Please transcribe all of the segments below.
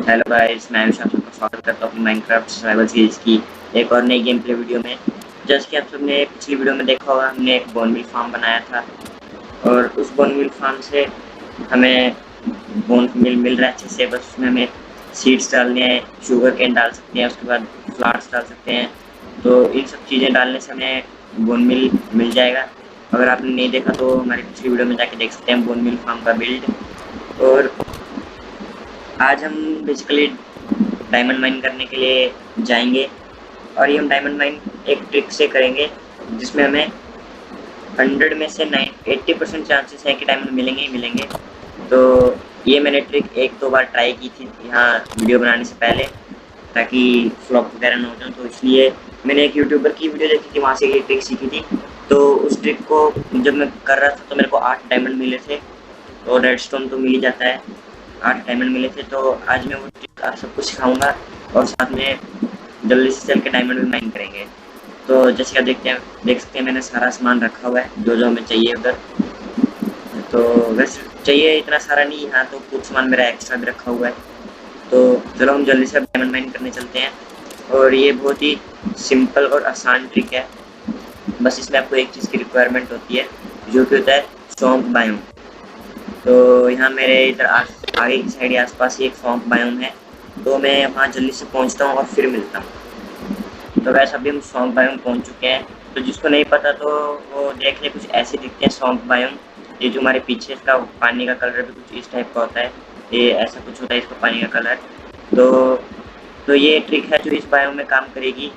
Hello guys, मैं विशाल आपका स्वागत करता हूँ अपनी माइनक्राफ्ट सर्वाइवल सीरीज की एक और नई गेम प्ले वीडियो में। जैसे कि आप सबने पिछली वीडियो में देखा होगा, हमने एक बोनमील फार्म बनाया था और उस बोनमील फार्म से हमें बोन मिल रहा है अच्छे से। बस उसमें हमें सीड्स डालने हैं, शुगर केन डाल सकते हैं, उसके बाद फ्लावर्स डाल सकते हैं। तो इन सब चीज़ें डालने से हमें बोनमील मिल जाएगा। अगर आपने नहीं देखा तो हमारी पिछली वीडियो में जाके देख सकते हैं बोनमील फार्म का बिल्ड। और आज हम बेसिकली डायमंड माइन करने के लिए जाएंगे और ये हम डायमंड माइन एक ट्रिक से करेंगे जिसमें हमें 100 में से 80% चांसेस है कि डायमंड मिलेंगे ही मिलेंगे। तो ये मैंने ट्रिक एक दो बार ट्राई की थी यहाँ वीडियो बनाने से पहले, ताकि फ्लॉप वगैरह ना हो जाए। तो इसलिए मैंने एक यूट्यूबर की वीडियो देखी थी, वहाँ से ये ट्रिक सीखी थी। तो उस ट्रिक को जब मैं कर रहा था तो मेरे को 8 डायमंड मिले थे और रेडस्टोन तो मिल ही जाता है। 8 डायमंड मिले थे। तो आज मैं वो ट्रिक आप सबको सिखाऊंगा और साथ में जल्दी से चल के डायमंड भी माइन करेंगे। तो जैसे आप देख सकते हैं मैंने सारा सामान रखा हुआ है जो जो हमें चाहिए उधर। तो वैसे चाहिए इतना सारा नहीं, यहाँ तो कुछ सामान मेरा एक्स्ट्रा भी रखा हुआ है। तो चलो हम जल्दी से डायमंड माइन करने चलते हैं। और ये बहुत ही सिंपल और आसान ट्रिक है। बस इसमें आपको एक चीज़ की रिक्वायरमेंट होती है जो कि होता है स्वॉम्प बायोम। तो यहाँ मेरे इधर आगे की साइड आसपास ही एक स्वॉम्प बायोम है, तो मैं वहाँ जल्दी से पहुँचता हूँ और फिर मिलता हूँ। तो वैसे अभी हम स्वॉम्प बायोम पहुँच चुके हैं। तो जिसको नहीं पता तो वो देख ले, कुछ ऐसे दिखते हैं स्वॉम्प बायोम। ये जो हमारे पीछे इसका पानी का कलर भी कुछ इस टाइप का होता है, ये ऐसा कुछ होता है इसका पानी का कलर। तो ये ट्रिक है जो इस बायोम में काम करेगी।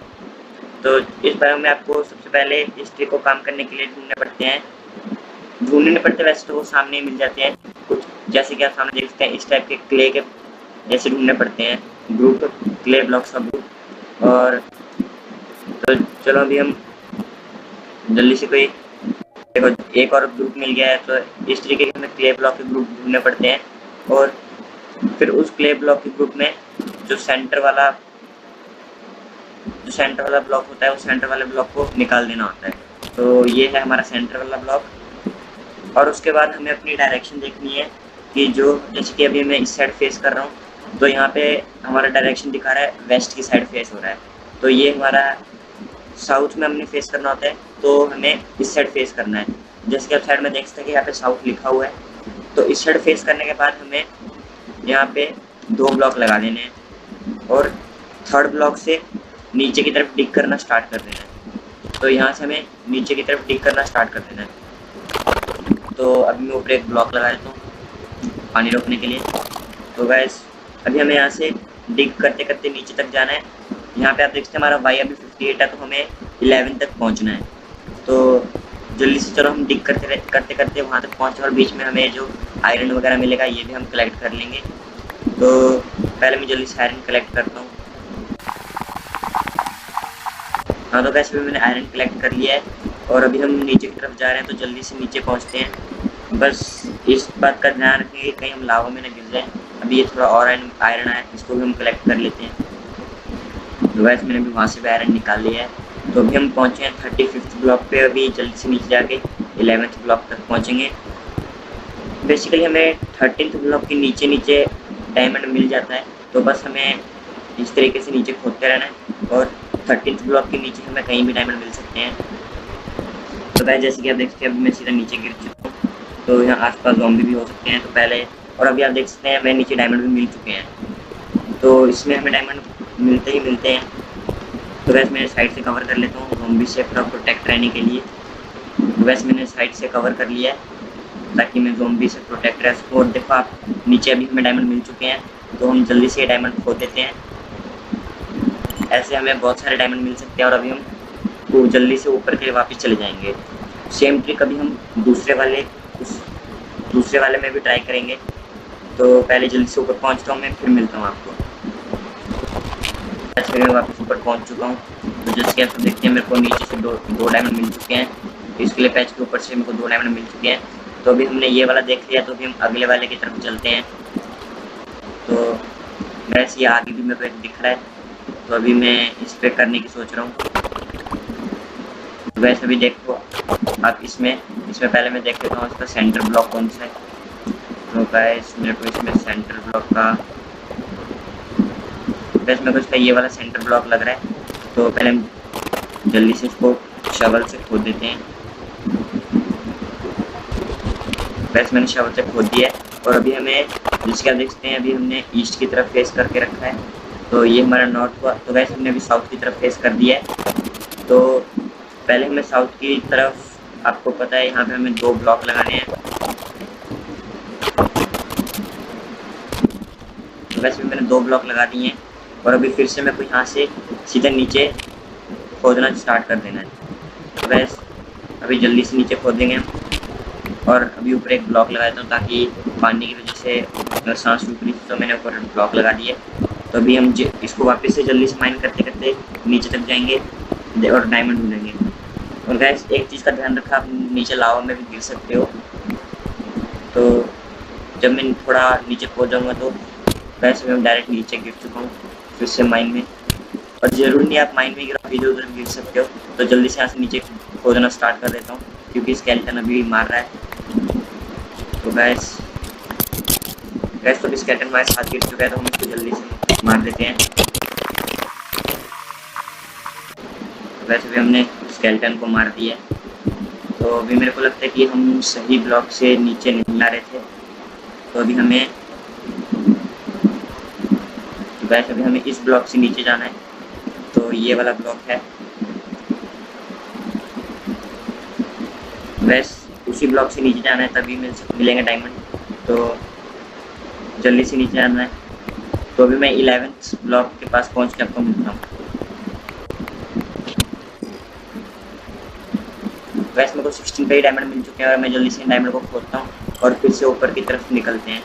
तो इस बायोम में आपको सबसे पहले इस ट्रिक को काम करने के लिए ढूंढने पड़ते वैसे तो वो सामने ही मिल जाते हैं कुछ, जैसे कि आप सामने देख सकते हैं इस टाइप के क्ले के जैसे ढूंढने पड़ते हैं, ग्रुप क्ले ब्लॉक्स का ग्रुप। और तो चलो अभी हम जल्दी से कोई देखो एक और ग्रुप मिल गया है। तो इस तरीके के हमें क्ले ब्लॉक के ग्रुप ढूंढने पड़ते हैं और फिर उस क्ले ब्लॉक के ग्रुप में जो सेंटर वाला ब्लॉक होता है, उस सेंटर वाले ब्लॉक को निकाल देना होता है। तो ये है हमारा सेंटर वाला ब्लॉक। और उसके बाद हमें अपनी डायरेक्शन देखनी है कि जो जैसे कि अभी मैं इस साइड फेस कर रहा हूँ, तो यहाँ पे हमारा डायरेक्शन दिखा रहा है वेस्ट की साइड फेस हो रहा है। तो ये हमारा साउथ में हमने फेस करना होता है, तो हमें इस साइड फेस करना है। जैसे कि आप साइड में देख सकते हैं कि यहाँ पे साउथ लिखा हुआ है। तो इस साइड फेस करने के बाद हमें यहाँ पे 2 ब्लॉक लगा देने हैं और थर्ड ब्लॉक से नीचे की तरफ डिग करना स्टार्ट कर देना है। तो यहाँ से हमें नीचे की तरफ डिग करना स्टार्ट कर देना है। तो अभी मैं ऊपर एक ब्लॉक लगा देता हूँ पानी रोकने के लिए। तो गैस अभी हमें यहाँ से डिग करते करते नीचे तक जाना है। यहाँ पे आप देखते हैं हमारा वाई अभी 58 है, तो हमें 11 तक पहुँचना है। तो जल्दी से चलो हम डिग करते करते वहाँ तक पहुँचे और बीच में हमें जो आयरन वगैरह मिलेगा ये भी हम कलेक्ट कर लेंगे। तो पहले मैं जल्दी से आयरन कलेक्ट करता हूँ। हाँ तो वैसे भी मैंने आयरन कलेक्ट कर लिया है और अभी हम नीचे की तरफ जा रहे हैं। तो जल्दी से नीचे पहुँचते हैं। बस इस बात का ध्यान रखें कि कहीं हम लावा में न गिर जाए। अभी ये थोड़ा और आयरन आया है, इसको भी हम कलेक्ट कर लेते हैं। तो वैसे मैंने भी वहाँ से भी आयरन निकाल लिया है। तो अभी हम पहुँचे हैं 35th ब्लॉक पे। अभी जल्दी से नीचे जाके 11th ब्लॉक तक पहुँचेंगे। बेसिकली हमें 13th ब्लॉक के नीचे डायमंड मिल जाता है। तो बस हमें इस तरीके से नीचे खोदते रहना है और 13th ब्लॉक के नीचे हमें कहीं भी डायमंड मिल सकते हैं। तो वैसे जैसे कि आप देखते हैं अभी मैं सीधा नीचे गिर चुका हूँ। तो यहाँ आसपास ज़ॉम्बी भी हो सकते हैं। तो पहले और अभी आप देख सकते हैं मैं नीचे डायमंड भी मिल चुके हैं। तो इसमें हमें डायमंड मिलते हैं। तो वैसे मैं साइड से कवर कर लेता हूँ ज़ॉम्बी से थोड़ा प्रोटेक्ट रहने के लिए। तो वैसे मैंने साइड से कवर कर लिया है ताकि मैं ज़ॉम्बी से प्रोटेक्ट रह सकूँ। और देखो आप नीचे अभी हमें डायमंड मिल चुके हैं, तो हम जल्दी से डायमंड खो देते हैं। ऐसे हमें बहुत सारे डायमंड मिल सकते हैं और अभी हम जल्दी से ऊपर के लिए वापस चले जाएंगे। सेम ट्रिक अभी हम दूसरे वाले में भी ट्राई करेंगे। तो पहले जल्दी से ऊपर पहुंचता हूँ मैं, फिर मिलता हूँ आपको। अच्छा मैं वापस ऊपर पहुंच चुका हूँ। तो जैसे कि आप देखते हैं मेरे को नीचे से दो डायमंड मिल चुके हैं। तो इसके लिए पैच के ऊपर से मेरे को 2 डायमंड मिल चुके हैं। तो अभी हमने ये वाला देख लिया, तो अभी हम अगले वाले की तरफ चलते हैं। तो वैसे ये आगे भी मेरे को एक दिख रहा है, तो अभी मैं इस पर करने की सोच रहा हूँ। वैसे भी देखो आप इसमें पहले मैं देख लेता हूँ इसका सेंटर ब्लॉक कौन सा है। तो गाइस मेरे को इसमें सेंटर ब्लॉक का वैसे मेरे को इसका ये वाला सेंटर ब्लॉक लग रहा है, तो पहले हम जल्दी से इसको शवल से खोद देते हैं। वैसे मैंने शवल से खोद दिया है और अभी हमें जिसके आप देखते हैं अभी हमने ईस्ट की तरफ फेस करके रखा है, तो ये हमारा नॉर्थ हुआ। तो वैसे हमने अभी साउथ की तरफ फेस कर दिया है। तो पहले हमें साउथ की तरफ, आपको पता है यहाँ पे हमें 2 ब्लॉक लगाने हैं। तो वैसे भी मैंने 2 ब्लॉक लगा दिए हैं और अभी फिर से मेरे को यहाँ से सीधे नीचे खोदना स्टार्ट कर देना है। तो वैसे अभी जल्दी से नीचे खोदेंगे हम, और अभी ऊपर एक ब्लॉक लगा देता हूँ ताकि पानी की वजह से सांस रुक रही, तो मैंने ऊपर ब्लॉक लगा दिए। तो अभी हम इसको वापस से जल्दी से माइन करते करते नीचे तक जाएंगे और डायमंड ढूंढेंगे। और गैस एक चीज़ का ध्यान रखा, आप नीचे लावा में भी गिर सकते हो। तो जब मैं थोड़ा नीचे पहुँच जाऊँगा तो वैसे मैं डायरेक्ट नीचे गिर चुका हूँ फिर से माइन में। और ज़रूरी नहीं आप माइन में गिरो, इधर उधर गिर सकते हो। तो जल्दी से यहाँ से नीचे खोदना स्टार्ट कर देता हूँ क्योंकि स्केलेटन अभी मार रहा है। तो गैस तो स्केलेटन हमारे साथ गिर चुका है, तो हम इसको जल्दी से मार देते हैं। वैसे भी हमने स्केलेटन को मार दिया। तो अभी मेरे को लगता है कि हम सही ब्लॉक से नीचे नहीं आ रहे थे, तो अभी हमें इस ब्लॉक से नीचे जाना है। तो ये वाला ब्लॉक है, वैसे उसी ब्लॉक से नीचे जाना है, तभी मिलेंगे डायमंड। तो जल्दी से नीचे आना है। तो अभी मैं 11th ब्लॉक के पास पहुंच के आपको मिलता हूँ। वैसे मेरे को 16 पे ही डायमंड मिल चुके हैं और मैं जल्दी से डायमंड को खोदता हूँ और फिर से ऊपर की तरफ निकलते हैं।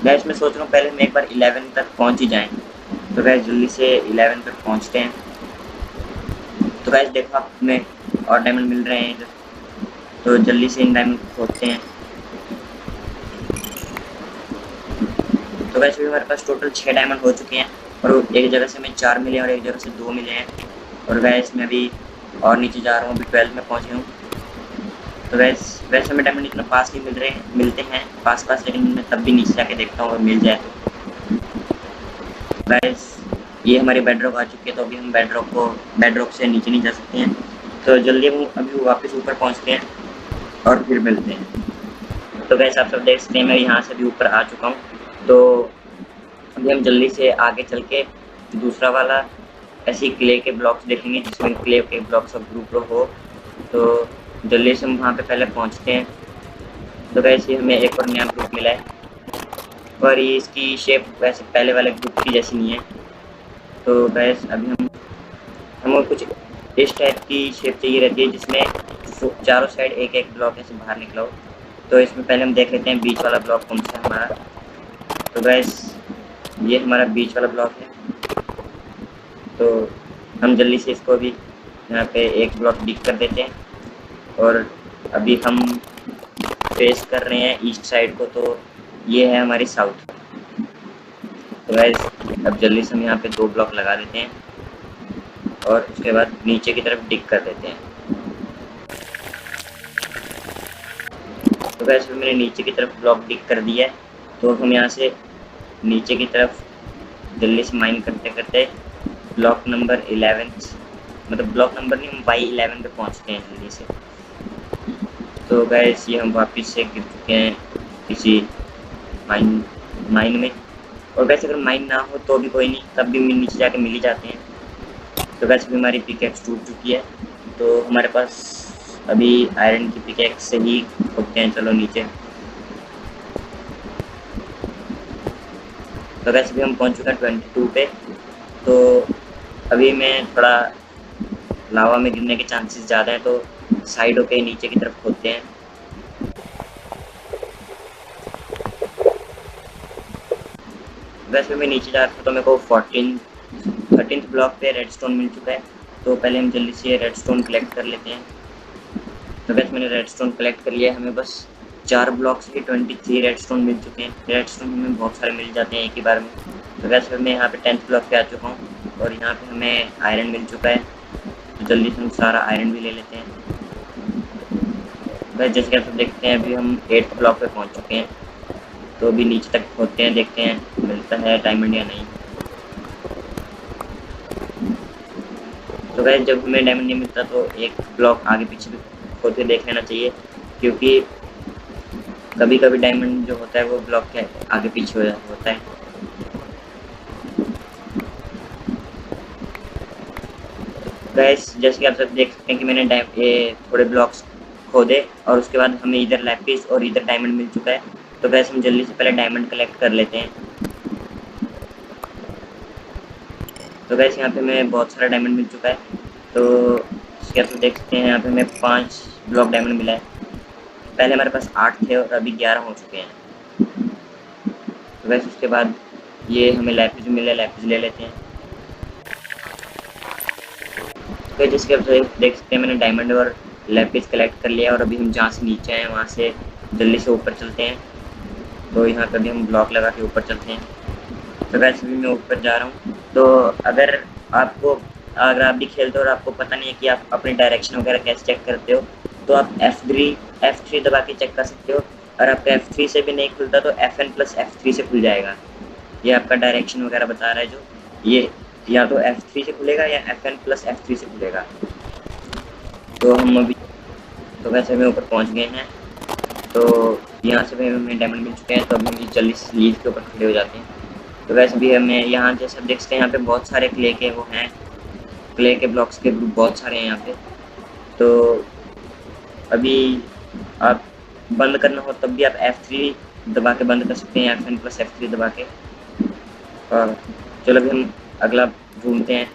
वैसे मैं सोच रहा हूँ पहले हम एक बार 11 तक पहुँच ही जाएँ। तो वैसे जल्दी से 11 तक पहुँचते हैं। तो वैसे देखो आप हमें और डायमंड मिल रहे हैं इधर, तो जल्दी से इन डायमंड को खोदते हैं। तो वैसे भी हमारे पास टोटल 6 डायमंड हो चुके हैं और एक जगह से हमें 4 मिले और एक जगह से 2 मिले हैं। और वैसे मैं अभी और नीचे जा रहा हूँ, अभी 12 में पहुँचे हूँ। तो वैसे हमें डायमंड इतना पास नहीं मिलते हैं पास, लेकिन मैं तब भी नीचे जाके देखता हूँ और मिल जाए तो। वैसे ये हमारी बेडरॉक आ चुकी है, तो अभी हम बेडरॉक से नीचे नहीं जा सकते हैं। तो जल्दी हम अभी वापस ऊपर पहुँचते हैं और फिर मिलते हैं। तो वैसे आप सब देख सकते हैं मैं यहाँ से भी ऊपर आ चुका हूँ। तो अभी हम जल्दी से आगे चल के दूसरा वाला ऐसे क्ले के ब्लॉक्स देखेंगे जिसमें क्ले के ब्लॉक्स सब ग्रुप हो। तो जल्दी से हम वहाँ पे पहले पहुँचते हैं। तो वैसे हमें एक और नया ग्रुप मिला है, पर ये इसकी शेप वैसे पहले वाले ग्रुप की जैसी नहीं है। तो वैसे अभी हमें कुछ इस टाइप की शेप चाहिए रहती है जिसमें चारों साइड एक एक ब्लॉक ऐसे बाहर निकला हो। तो इसमें पहले हम देख लेते हैं बीच वाला ब्लॉक कौन सा है हमारा। तो वैसे ये हमारा बीच वाला ब्लॉक है। तो हम जल्दी से इसको भी यहाँ पे एक ब्लॉक डिक कर देते हैं और अभी हम फेस कर रहे हैं ईस्ट साइड को। तो ये है हमारी साउथ। तो वैसे अब जल्दी से हम यहाँ पे 2 ब्लॉक लगा देते हैं और उसके बाद नीचे की तरफ डिक कर देते हैं। तो वैसे मैंने नीचे की तरफ ब्लॉक डिक कर दिया है। तो हम यहाँ से नीचे की तरफ जल्दी से माइन करते करते ब्लॉक नंबर 11, मतलब ब्लॉक नंबर नहीं, हम बाई 11 पे पहुँचते हैं जल्दी से। तो गैस ये हम वापस से गिर चुके हैं किसी माइन में। और वैसे अगर माइन ना हो तो भी कोई नहीं, तब भी नीचे जाके मिल ही जाते हैं। तो वैसे भी हमारी पिकैक्स टूट चुकी है, तो हमारे पास अभी आयरन की पिकैक्स से ही खोदते हैं। चलो नीचे। तो वैसे भी हम पहुंच चुके हैं 22 पे। तो अभी मैं थोड़ा लावा में गिरने के चांसेस ज़्यादा है, तो साइडों पे नीचे की तरफ खोदते हैं। वैसे मैं नीचे जा रहा था तो मेरे को 13th ब्लॉक पे रेडस्टोन मिल चुका है। तो पहले हम जल्दी से रेडस्टोन कलेक्ट कर लेते हैं। तो वैसे मैंने रेडस्टोन कलेक्ट कर लिया है। हमें बस 4 ब्लॉक से ही 23 रेडस्टोन मिल चुके हैं। रेडस्टोन हमें बहुत सारे मिल जाते हैं एक ही बार में। तो वैसे मैं यहाँ पे 10th ब्लॉक पे आ चुका हूँ और यहाँ पे हमें आयरन मिल चुका है। तो जल्दी से हम सारा आयरन भी ले लेते हैं। वैसे जैसे कि आप देखते हैं अभी हम 8th ब्लॉक पे पहुँच चुके हैं। तो अभी नीचे तक खोदते हैं, देखते हैं मिलता है डायमंड या नहीं। तो गाइस जब हमें डायमंड नहीं मिलता तो एक ब्लॉक आगे पीछे भी खोद के देख लेना चाहिए, क्योंकि कभी कभी डायमंड जो होता है वो ब्लॉक के आगे पीछे होता है। गाइस जैसे कि आप सब देख सकते हैं कि मैंने ये थोड़े ब्लॉक्स खोदे और उसके बाद हमें इधर लैपिस और इधर डायमंड मिल चुका है। तो गाइस हम जल्दी से पहले डायमंड कलेक्ट कर लेते हैं। तो गाइस यहाँ पे हमें बहुत सारा डायमंड मिल चुका है। तो इसके आप देख सकते हैं यहाँ पे हमें 5 ब्लॉक डायमंड मिला है। पहले हमारे पास 8 थे और अभी 11 हो चुके हैं। तो गाइस उसके बाद ये हमें लैपिस मिले, लैपिस ले लेते हैं। तो जिसके आप देख सकते हैं मैंने डायमंड और लैपिस कलेक्ट कर लिया और अभी हम जहाँ से नीचे आए वहाँ से जल्दी से ऊपर चलते हैं। तो यहाँ पर भी हम ब्लॉक लगा के ऊपर चलते हैं। तो वैसे भी मैं ऊपर जा रहा हूँ। तो अगर आप भी खेलते हो और आपको पता नहीं है कि आप अपनी डायरेक्शन वगैरह कैसे चेक करते हो, तो आप F3 दबा के चेक कर सकते हो। और आपका F3 से भी नहीं खुलता तो FN+F3 से खुल जाएगा। ये आपका डायरेक्शन वगैरह बता रहा है जो, ये या तो F3 से खुलेगा या FN+F3 से खुलेगा। तो हम अभी तो वैसे में ऊपर पहुँच गए हैं। तो यहाँ से भी हमें डायमंड मिल चुके हैं। तो अभी हम जल्दी से लीफ के ऊपर खड़े हो जाते हैं। तो वैसे भी हमें यहाँ जैसे आप देख सकते हैं यहाँ पे बहुत सारे क्ले के वो हैं, क्ले के ब्लॉक्स के ग्रुप बहुत सारे हैं यहाँ पे। तो अभी आप बंद करना हो तब भी आप F3 दबा के बंद कर सकते हैं, FN+F3 दबा के। और चलो अभी हम अगला ढूंढते हैं।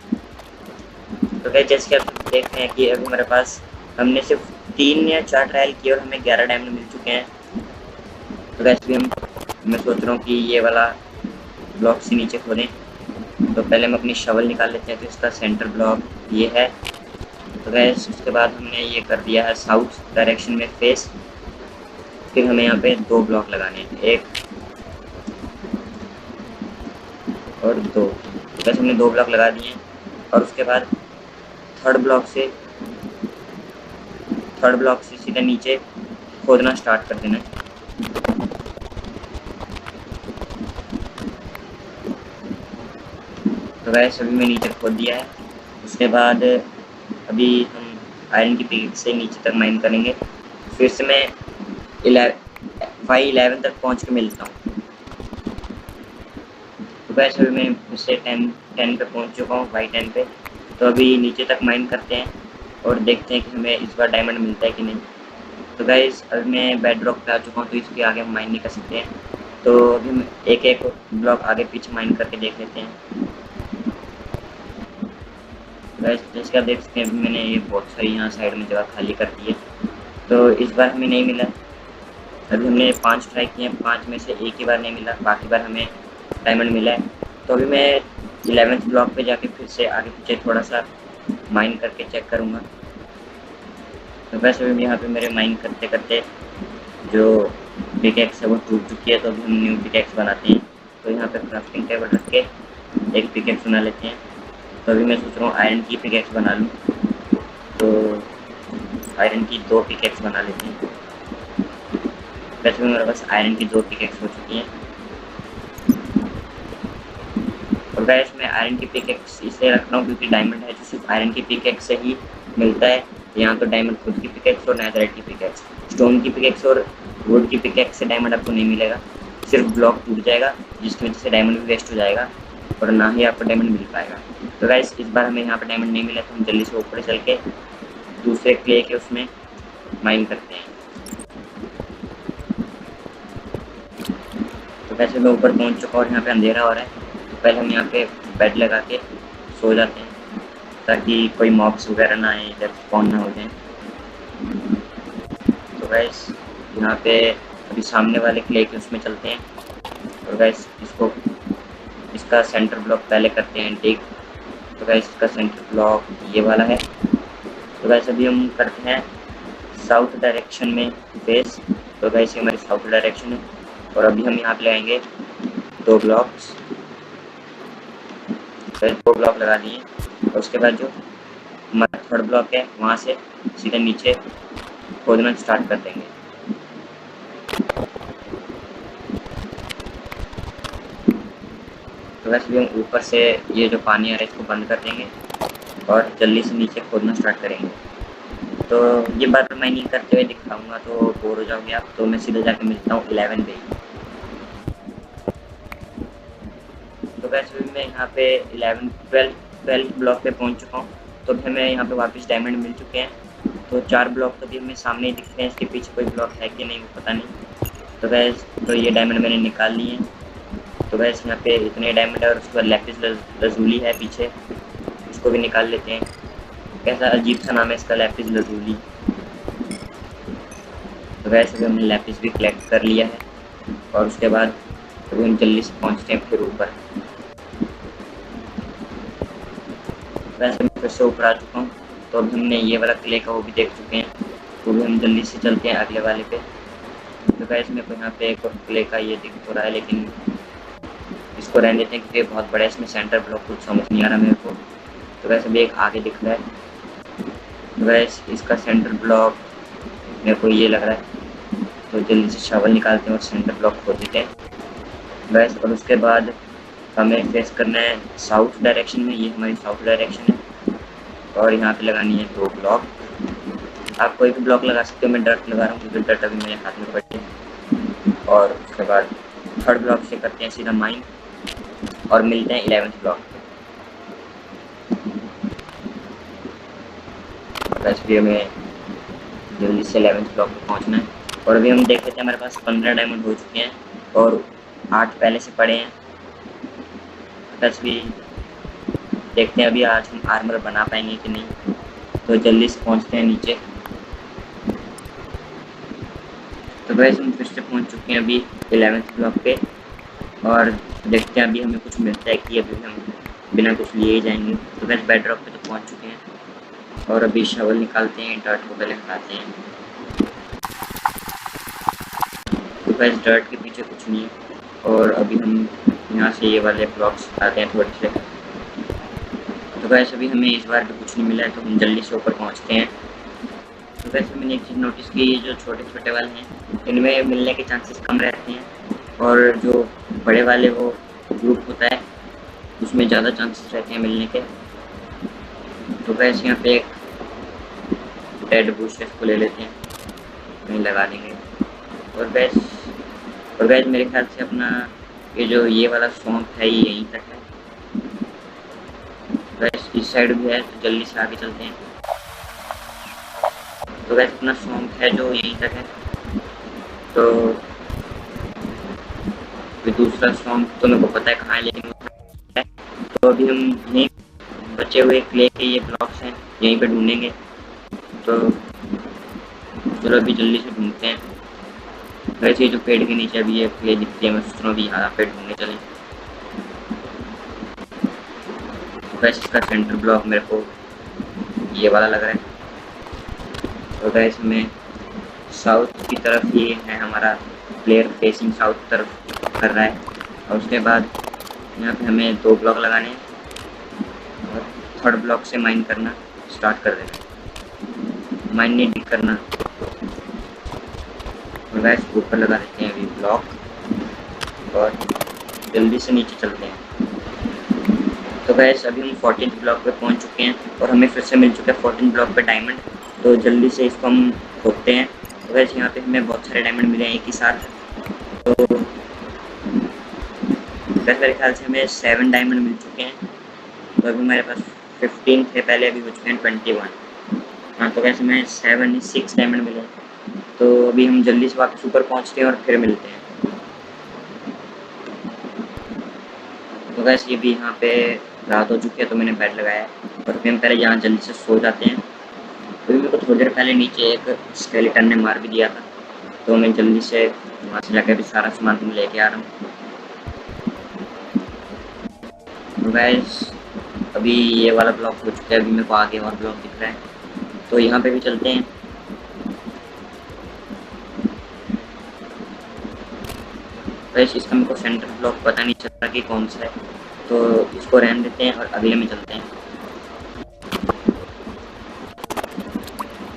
तो क्या जैसे कि आप देख रहे हैं कि अभी हमारे पास हमने सिर्फ 3 या 4 ट्रायल किए और हमें 11 डायमंड मिल चुके हैं। तो वैसे भी मैं सोच रहा हूँ कि ये वाला ब्लॉक से नीचे खोदें। तो पहले हम अपनी शवल निकाल लेते हैं। तो इसका सेंटर ब्लॉक ये है। तो गैस उसके बाद हमने ये कर दिया है साउथ डायरेक्शन में फेस। फिर हमें यहाँ पे 2 ब्लॉक लगाने हैं, 1 और 2। तो गैस हमने 2 ब्लॉक लगा दिए और उसके बाद थर्ड ब्लॉक से सीधा नीचे खोदना स्टार्ट कर देना है। तो वैसे अभी मैं नीचे खोद दिया है। उसके बाद अभी हम आयरन की पिक से नीचे तक माइन करेंगे। फिर से मैं 11 तक पहुंच के मिलता हूँ। तो वैसे अभी मैं फिर से 10 पे पहुंच चुका हूँ, Y10 पे। तो अभी नीचे तक माइन करते हैं और देखते हैं कि हमें इस बार डायमंड मिलता है कि नहीं। तो गाइस अभी मैं बेड रॉक पे आ चुका हूँ, तो इसके आगे हम माइन नहीं कर सकते हैं। तो अभी हम एक ब्लॉक आगे पीछे माइन करके देख लेते हैं। जैसे आप देख सकते हैं अभी मैंने ये बहुत सारी यहाँ साइड में जगह खाली कर दी है। तो इस बार हमें नहीं मिला। अभी हमने 5 ट्राई किए हैं, 5 में से एक ही बार नहीं मिला, बाकी बार हमें डायमंड मिला है। तो अभी मैं 11th ब्लॉक पे जाके फिर से आगे पीछे थोड़ा सा माइन करके चेक करूँगा। तो वैसे भी यहाँ पे मेरे माइन करते करते जो पिकैक्स है वो टूट चुकी है। तो अभी हम न्यू पिकैक्स बनाते हैं। तो यहाँ पे क्राफ्टिंग टेबल रख के एक पिकैक्स बना लेते हैं। तो अभी मैं सोच रहा हूँ आयरन की पिकैक्स बना लूँ। तो आयरन की 2 पिकैक्स बना लेते हैं। वैसे भी मेरे पास आयरन की 2 पिकैक्स हो चुकी हैं। और गैस मैं आयरन की पिकैक्स इसलिए रख रहा हूँ क्योंकि डायमंड है जो सिर्फ आयरन की पिकैक्स से ही मिलता है। यहाँ तो डायमंड खुद की पिकैक्स और नेथरराइट की पिकैक्स, स्टोन की पिकैक्स और वुड की पिकैक्स से डायमंड आपको नहीं मिलेगा। सिर्फ ब्लॉक टूट जाएगा जिसकी वजह से डायमंड भी वेस्ट हो जाएगा और ना ही आपको डायमंड मिल पाएगा। तो गाइस इस बार हमें यहाँ पर डायमंड नहीं मिला, तो हम जल्दी से ऊपर चल के दूसरे क्ले के उसमें माइन करते हैं। तो वैसे मैं ऊपर पहुँच चुका और यहाँ पे अंधेरा हो रहा है। तो पहले हम यहाँ पे बेड लगा के सो जाते हैं ताकि कोई मॉब्स वगैरह ना आए, इधर स्पॉन ना हो जाए। तो गाइस यहाँ पे अभी सामने वाले क्ले के उसमें चलते हैं। और गाइस इसका सेंटर ब्लॉक पहले करते हैं ठीक। तो गाइस इसका सेंटर ब्लॉक ये वाला है। तो गाइस अभी हम करते हैं साउथ डायरेक्शन में फेस। तो गाइस ये हमारी साउथ डायरेक्शन है और अभी हम यहाँ पे लगाएंगे 2 ब्लॉक्स। फिर 2 ब्लॉक लगा दिए और उसके बाद जो हमारा थर्ड ब्लॉक है वहाँ से सीधा नीचे खोदना स्टार्ट कर देंगे। तो वैसे भी हम ऊपर से ये जो पानी आ रहा है इसको बंद कर देंगे और जल्दी से नीचे खोदना स्टार्ट करेंगे। तो ये बार बार मैं नहीं करते हुए दिखाऊंगा तो बोर हो जाओगे आप, तो मैं सीधे जाके मिलता हूँ 11 पे। तो वैसे भी मैं यहाँ पे 11 12 ब्लॉक पे पहुँच चुका हूँ। तो फिर हमें यहाँ पे वापस डायमंड मिल चुके हैं। तो 4 ब्लॉक तो भी हमें सामने ही दिख रहे हैं, इसके पीछे कोई ब्लॉक है कि नहीं वो पता नहीं। तो वैस तो ये डायमंड मैंने निकाल लिए हैं। तो वैस यहाँ पे इतने डायमंड है और उसके बाद लैपिस लजूली है पीछे, उसको भी निकाल लेते हैं। कैसा अजीब सा नाम है इसका, लैपिस लजूली। तो वैसे भी हमने लैपिस भी कलेक्ट कर लिया है और उसके बाद अभी हम जल्दी से पहुँचते हैं फिर ऊपर। वैसे मैं फिर से ऊपर आ चुका हूँ। तो अभी हमने ये वाला क्ले का वो भी देख चुके हैं, तो भी हम जल्दी से चलते हैं अगले वाले पे। तो वैसे मेरे को यहाँ पे एक और क्ले का ये दिख तो रहा है, लेकिन इसको रहने देते हैं क्योंकि बहुत बड़ा है, इसमें सेंटर ब्लॉक कुछ समझ नहीं आ रहा मेरे को। तो वैसे भी एक आगे दिख रहा है, वैसे इसका सेंटर ब्लॉक मेरे को ये लग रहा है। तो जल्दी से शवल निकालते हैं और सेंटर ब्लॉक खोद देते हैं वैसे। और उसके बाद हमें फेस करना है साउथ डायरेक्शन में, ये हमारी साउथ डायरेक्शन है। और यहाँ पे लगानी है 2 ब्लॉक। आप कोई भी ब्लॉक लगा सकते हो, मैं डर्ट लगा रहा हूँ क्योंकि डर्ट अभी मेरे हाथ में पड़ी है। और उसके बाद 3rd ब्लॉक से करते हैं सीधा माइन और मिलते हैं 11th ब्लॉक। बस भी हमें जल्दी से 11th ब्लॉक पे पहुँचना है। और अभी हम देख लेते हैं, हमारे पास 15 डायमंड हो चुके हैं और 8 पहले से पड़े हैं। बस भी देखते हैं अभी आज हम आर्मर बना पाएंगे कि नहीं। तो जल्दी से पहुँचते हैं नीचे। तो वैसे हम फिर से पहुँच चुके हैं अभी 11th ब्लॉक पे और देखते हैं अभी हमें कुछ मिलता है कि अभी हम बिना कुछ लिए ही जाएंगे। तो वैसे बेड ड्रॉप पे तो पहुँच चुके हैं और अभी शवल निकालते हैं, डर्ट को पहले हटाते हैं। तो वैसे डर्ट के पीछे कुछ नहीं है और अभी हम यहाँ से ये वाले ब्लॉक्स आते हैं थोड़े से। तो वैसे अभी हमें इस बार भी कुछ नहीं मिला है, तो हम जल्दी से ऊपर पहुँचते हैं। तो वैसे मैंने एक चीज़ नोटिस की, ये जो छोटे छोटे वाले हैं इनमें मिलने के चांसेस कम रहते हैं और जो बड़े वाले वो ग्रुप होता है उसमें ज़्यादा चांसेस रहते हैं मिलने के। तो वैसे यहाँ पे एक डेड बुश को ले लेते हैं, वहीं लगा देंगे। और वैस मेरे ख्याल से अपना ये वाला सॉन्ग है ये यहीं तक है। वैसे इस साइड भी है, तो जल्दी से आगे चलते हैं। तो वैसे अपना सॉन्ग है जो यहीं तक है। तो दूसरा सॉन्ग तो मेरे को पता है कहाँ है, लेकिन तो अभी हम यहीं बचे हुए क्ले के ये ब्लॉक्स हैं यहीं पे ढूंढेंगे। तो चलो अभी जल्दी से ढूंढते हैं। वैसे ही जो पेड़ के नीचे अभी ये क्ले दिखती है, मैं सोच रहा हूँ अभी यहाँ पे ढूंढने चलें। वैसे इसका सेंटर ब्लॉक मेरे को ये वाला लग रहा है। तो वैसे में साउथ की तरफ ये है, हमारा प्लेयर फेसिंग साउथ तरफ कर रहा है। और उसके बाद यहाँ पे हमें 2 ब्लॉक लगाने हैं और 3rd ब्लॉक से माइन करना स्टार्ट कर देना, माइन नहीं डिग करना। और वैसे ऊपर लगा देते हैं अभी ब्लॉक और जल्दी से नीचे चलते हैं। तो वैसे अभी हम 14th ब्लॉक पे पहुँच चुके हैं और हमें फिर से मिल चुका है 14th ब्लॉक पे डायमंड। तो जल्दी से इसको हम खोदते हैं। तो वैसे यहाँ पे हमें बहुत सारे डायमंड मिले हैं एक ही साथ। तो वैसे मेरे ख्याल से हमें 7 डायमंड मिल चुके हैं। तो अभी हमारे पास 15 थे पहले, अभी हो चुके हैं 21। हाँ, तो वैसे हमें 6 डायमंड मिले। तो अभी हम जल्दी से वापस ऊपर पहुँचते हैं और फिर मिलते हैं। तो वैसे ये भी यहाँ पे रात हो चुकी है, तो मैंने बेड लगाया है और फिर हम पहले यहाँ जल्दी से सो जाते हैं। तो मेरे को थोड़ी देर पहले नीचे एक स्केलेटन ने मार भी दिया था, तो मैं जल्दी से वहाँ से जाकर भी सारा सामान लेके आ रहा हूँ। तो गैस अभी ये वाला ब्लॉक हो चुका है, अभी मेरे को आगे और ब्लॉक दिख रहा है, तो यहाँ पे भी चलते हैं। वैसे इसका मेरे को सेंटर ब्लॉक पता नहीं चल रहा कि कौन सा है, तो इसको रहने देते हैं और अगले में चलते हैं।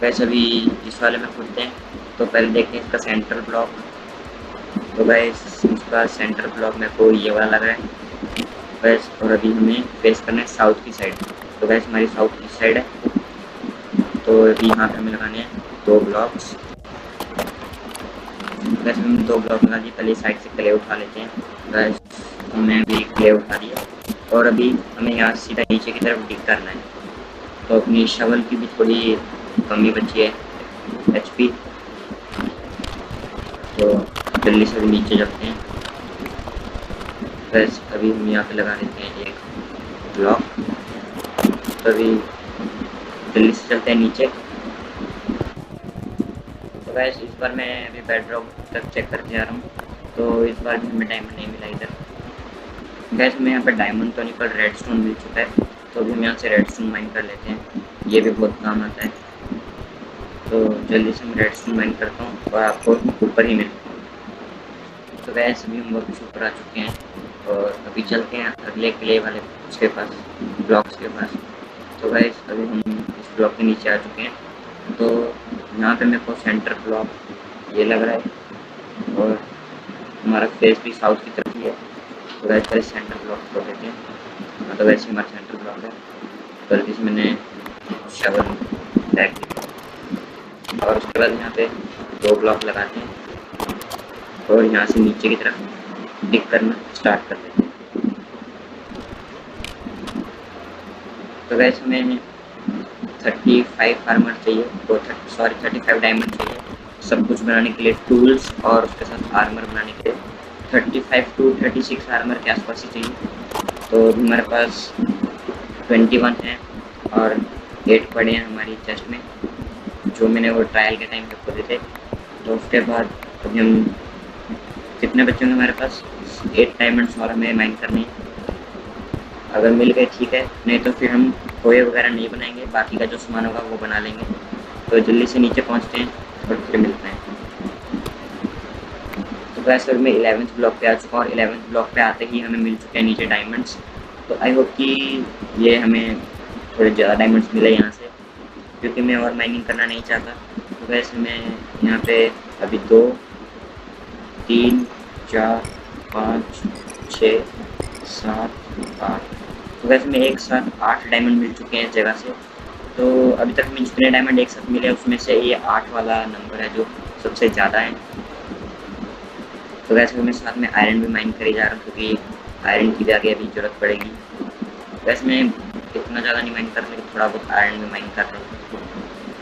वैसे अभी इस वाले में खुलते हैं, तो पहले देखते हैं इसका सेंटर ब्लॉक। तो वैसे इसका सेंटर ब्लॉक मेरे को ये वाला लग रहा है वैसे। और अभी हमें फेस करना है साउथ की साइड। तो गैस हमारी साउथ ईस्ट साइड है, तो अभी यहाँ पे हमें लगाने हैं 2 ब्लॉक्स। गैस हम 2 ब्लॉक लगा दिए, पहले साइड से क्ले उठा लेते हैं। गैस हमने अभी क्ले उठा दिया और अभी हमें यहाँ सीधा नीचे की तरफ डिग करना है। तो अपनी शवल की भी थोड़ी कमी बची है HP, तो जल्दी से नीचे जाते हैं। गैस अभी हम यहाँ पे लगा देते हैं एक ब्लॉक, तो अभी जल्दी से चलते हैं नीचे। तो गैस इस बार मैं अभी बेडरॉक तक चेक करके आ रहा हूँ, तो इस बार भी हमें डायमंड नहीं मिला इधर। गैस में यहाँ पर डायमंड तो निकल रेडस्टोन मिल चुका है, तो अभी हम यहाँ से रेडस्टोन माइन कर लेते हैं, ये भी बहुत काम आता है। तो जल्दी से मैं रेडस्टोन माइन करता हूँ और आपको ऊपर ही मिलता हूँ। तो गैस अभी हम वापस ऊपर आ चुके हैं और अभी चलते हैं अगले क्ले वाले उसके पास, ब्लॉक्स के पास। तो गैस अभी हम इस ब्लॉक के नीचे आ चुके हैं, तो यहाँ पे मेरे को सेंटर ब्लॉक ये लग रहा है और हमारा फेस भी साउथ की तरफ ही है। तो वैसे पहले सेंटर ब्लॉक को देते हैं, तो वैसे हमारा सेंटर ब्लॉक है। गलती से मैंने शवल बैक दिया और उसके बाद यहाँ पे 2 ब्लॉक लगाते हैं और यहाँ से नीचे की तरफ डिग करना स्टार्ट कर देते हैं। तो वैसे हमें 35 आर्मर चाहिए, तो 35 डायमंड चाहिए सब कुछ बनाने के लिए, टूल्स और उसके साथ आर्मर बनाने के लिए 35 to 36 आर्मर के आसपास ही चाहिए। तो हमारे पास 21 है और 8 पड़े हैं हमारी चेस्ट में, जो मैंने वो ट्रायल के टाइम पे खोले थे। तो उसके बाद अभी हम कितने बच्चे होंगे हमारे पास, 8 डायमंड्स और हमें माइन करने हैं। अगर मिल गए ठीक है, नहीं तो फिर हम कोए वगैरह नहीं बनाएंगे, बाकी का जो सामान होगा वो बना लेंगे। तो जल्दी से नीचे पहुंचते हैं और फिर मिलते हैं। तो वैसे मैं 11th ब्लॉक पे आ चुका हूँ और 11th ब्लॉक पे आते ही हमें मिल चुके हैं नीचे डायमंड्स। तो आई होप कि ये हमें थोड़े ज़्यादा डायमंड्स मिले यहाँ से, क्योंकि मैं और माइनिंग करना नहीं चाहता। तो वैसे मैं यहाँ पे अभी 2 3 4 5 6 7 8, तो वैसे में एक साथ 8 डायमंड मिल चुके हैं इस जगह से। तो अभी तक हमें जितने डायमंड एक साथ मिले उसमें से ये 8 वाला नंबर है जो सबसे ज़्यादा है। तो वैसे मैं साथ में आयरन भी माइन करी जा रहा हूँ, क्योंकि आयरन की भी आगे अभी ज़रूरत पड़ेगी। वैसे मैं इतना ज़्यादा नहीं माइन कर रहा, थोड़ा बहुत आयरन भी माइन कर रहा हूँ।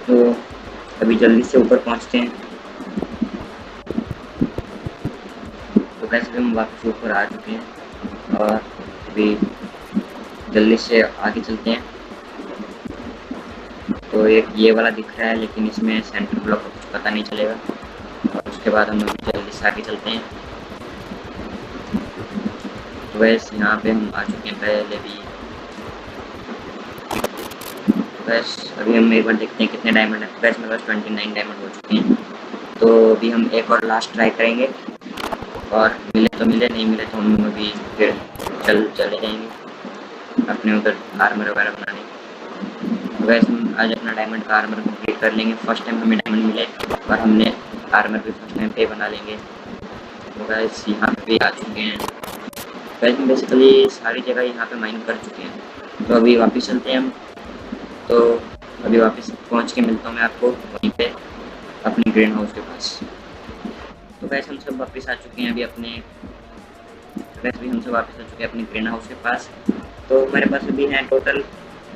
तो अभी जल्दी से ऊपर पहुँचते हैं। तो वैसे भी हम वापस ऊपर आ चुके हैं और अभी जल्दी से आगे चलते हैं। तो एक ये वाला दिख रहा है, लेकिन इसमें सेंटर ब्लॉक का कुछ पता नहीं चलेगा। और उसके बाद हम जल्दी से आगे चलते हैं। तो वैसे यहाँ पे हम आ चुके हैं पहले भी। बस अभी हम एक बार देखते हैं कितने डायमंड है। वैसे मेरे पास 29 डायमंड हो चुके हैं। तो अभी हम एक और लास्ट ट्राई करेंगे और मिले तो मिले, नहीं मिले तो हम अभी फिर चले जाएंगे अपने उधर आर्मर वगैरह बनाने। वैसे हम आज अपना डायमंड का आर्मर कंप्लीट कर लेंगे। फर्स्ट टाइम हमें डायमंड मिले और हमने आर्मर भी फर्स्ट टाइम पे बना लेंगे। तो वैसे यहाँ पे आ चुके हैं। वैसे बेसिकली सारी जगह यहाँ पे माइन कर चुके हैं। तो अभी वापस चलते हैं हम। तो अभी वापस पहुँच के मिलता हूँ मैं आपको वहीं पे अपने ग्रीन हाउस के पास। तो वैसे हम सब वापस आ चुके हैं अभी अपने अपने ग्रीन हाउस के पास। तो हमारे पास अभी है टोटल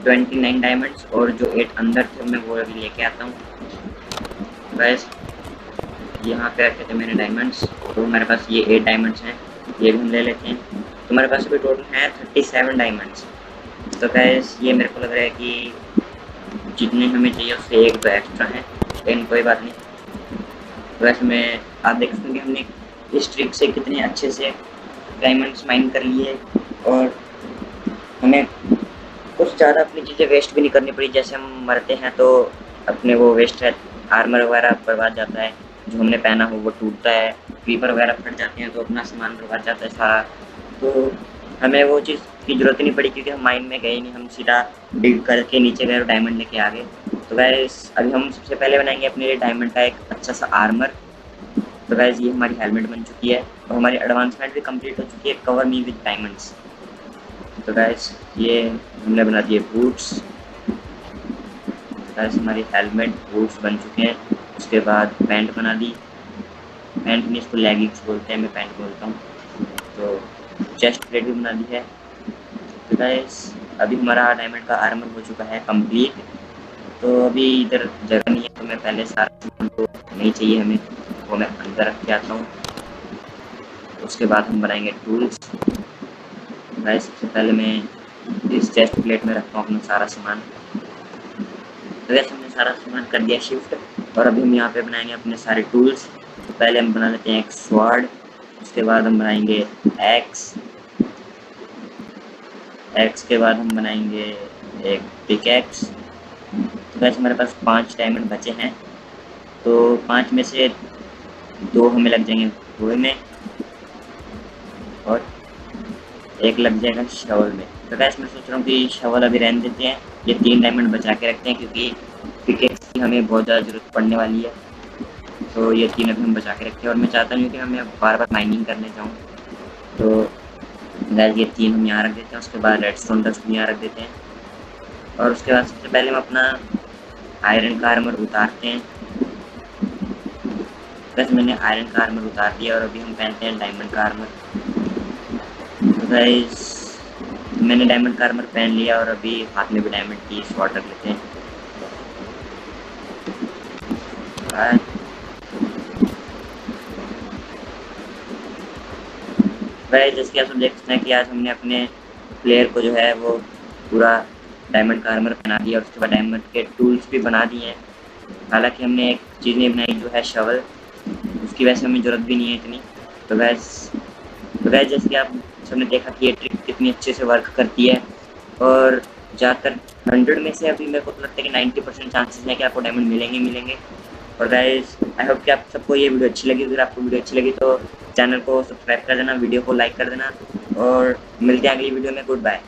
29 डायमंड्स और जो 8 अंदर थे मैं वो अभी लेके आता हूँ। बस यहाँ पे रखे थे मैंने डायमंड्स, तो हमारे पास ये 8 डायमंड्स हैं, ये भी हम ले लेते हैं। तो हमारे पास अभी टोटल है 37 डायमंड्स। तो गैस ये मेरे को लग रहा है कि जितने हमें चाहिए उससे 1-2 एक्स्ट्रा हैं, लेकिन कोई बात नहीं। वैसे मैं आप देख सकते हैं कि हमने इस ट्रिक से कितने अच्छे से डायमंड्स माइन कर लिए और हमें कुछ ज़्यादा अपनी चीज़ें वेस्ट भी नहीं करनी पड़ी। जैसे हम मरते हैं तो अपने वो वेस्ट है आर्मर वगैरह बर्बाद जाता है, जो हमने पहना हो वो टूटता है, क्रीपर वगैरह फट जाते हैं तो अपना सामान बर्बाद जाता है सारा। तो हमें वो चीज़ की ज़रूरत ही नहीं पड़ी, क्योंकि हम माइन में गए नहीं, हम सीधा डिग करके नीचे गए और डायमंड लेके आ गए। तो गाइस अभी हम सबसे पहले बनाएंगे अपने लिए डायमंड का एक अच्छा सा आर्मर। तो गाइस ये हमारी हेलमेट बन चुकी है और हमारी एडवांसमेंट भी कंप्लीट हो चुकी है, कवर मी विद डायमंड्स। तो गाइस ये हमने बना दिए बूट्स। गाइस हमारी हेलमेट बूट्स बन चुके हैं। उसके बाद पैंट बना दी, पैंट नहीं इसको लेगिंग्स बोलते हैं, मैं पैंट बोलता हूँ। तो चेस्ट प्लेट भी बना दी है। तो गाइस अभी हमारा डायमंड का आर्मर हो चुका है कंप्लीट। तो अभी इधर जगह नहीं है, तो मैं पहले सारा सामान तो नहीं चाहिए हमें, वो मैं अंदर रख के आता हूँ। उसके बाद हम बनाएंगे टूल्स। गाइस सबसे पहले मैं इस चेस्ट प्लेट में रखता हूँ अपना सारा सामान। तो वैसे हमने सारा सामान कर दिया शिफ्ट, और अभी हम यहाँ पे बनाएंगे अपने सारे टूल्स। तो पहले हम बना लेते हैं एक स्वॉर्ड, उसके बाद हम बनाएंगे एक्स के बाद हम बनाएंगे एक पिकैक्स। तो वैसे हमारे पास 5 डायमंड बचे हैं, तो 5 में से 2 हमें लग जाएंगे लोहे में और 1 लग जाएगा शवल में। तो वैसे मैं सोच रहा हूँ कि शवल अभी रहने देते हैं, ये 3 डायमंड बचा के रखते हैं क्योंकि पिकैक्स की हमें बहुत ज़्यादा ज़रूरत पड़ने वाली है। तो ये 3 अभी हम बचा के रखते हैं, और मैं चाहता नहीं कि हमें बार बार माइनिंग करने जाऊँ। तो गाइस ये 3 हम यहाँ रख देते हैं, उसके बाद रेडस्टोन डस्ट भी यहाँ रख देते हैं, और उसके बाद सबसे पहले हम अपना आयरन का आर्मर उतारते हैं। वैसे मैंने आयरन का आर्मर उतार दिया और अभी हम पहनते हैं डायमंड का आर्मर। तो गाइस मैंने डायमंड का आर्मर पहन लिया और अभी हाथ में भी डायमंड की स्वॉर्ड रख लेते हैं। गाइस जैसे कि आप सब देख सकते हैं कि आज हमने अपने प्लेयर को जो है वो पूरा डायमंड का आर्मर पहना दिया, और उसके बाद डायमंड के टूल्स भी बना दिए हैं। हालांकि हमने एक चीज़ नहीं बनाई जो है शवल, उसकी वजह से हमें ज़रूरत भी नहीं है इतनी। तो गाइस जैसे कि आप सबने देखा कि ये ट्रिक कितनी अच्छे से वर्क करती है, और ज़्यादातर 100 में से अभी मेरे को तो लगता है कि 90% चांसेस है कि आपको डायमंड मिलेंगे। और गाइस आई होप कि आप सबको ये वीडियो अच्छी लगी। अगर आपको वीडियो अच्छी लगी तो चैनल को सब्सक्राइब कर देना, वीडियो को लाइक कर देना, और मिलते हैं अगली वीडियो में। Good bye.